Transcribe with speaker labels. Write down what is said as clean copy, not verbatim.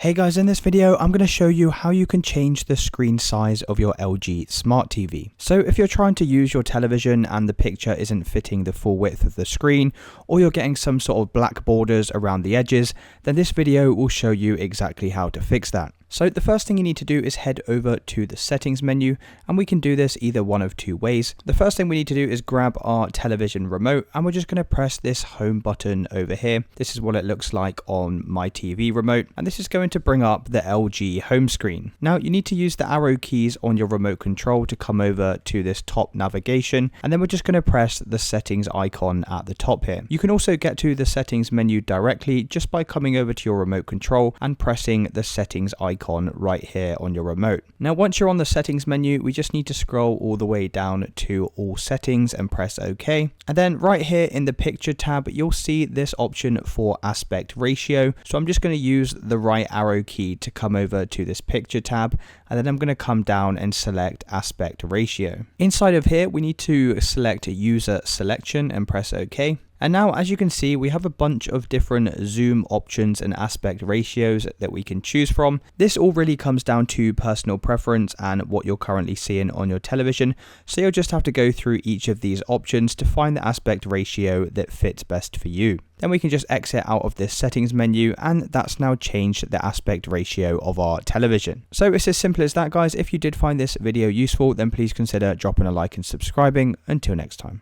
Speaker 1: Hey guys, in this video I'm going to show you how you can change the screen size of your LG Smart TV. So if you're trying to use your television and the picture isn't fitting the full width of the screen, or you're getting some sort of black borders around the edges, then this video will show you exactly how to fix that. So the first thing you need to do is head over to the settings menu, and we can do this either one of two ways. The first thing we need to do is grab our television remote, and we're just going to press this home button over here. This is what it looks like on my TV remote, and this is going to bring up the LG home screen. Now you need to use the arrow keys on your remote control to come over to this top navigation, and then we're just going to press the settings icon at the top here. You can also get to the settings menu directly just by coming over to your remote control and pressing the settings icon right here on your remote. Now once you're on the settings menu, we just need to scroll all the way down to all settings and press OK. And then right here in the picture tab, you'll see this option for aspect ratio. So I'm just going to use the right arrow key to come over to this picture tab, and then I'm going to come down and select aspect ratio. Inside of here, we need to select user selection and press OK. And now, as you can see, we have a bunch of different zoom options and aspect ratios that we can choose from. This all really comes down to personal preference and what you're currently seeing on your television. So you'll just have to go through each of these options to find the aspect ratio that fits best for you. Then we can just exit out of this settings menu, and that's now changed the aspect ratio of our television. So it's as simple as that, guys. If you did find this video useful, then please consider dropping a like and subscribing. Until next time.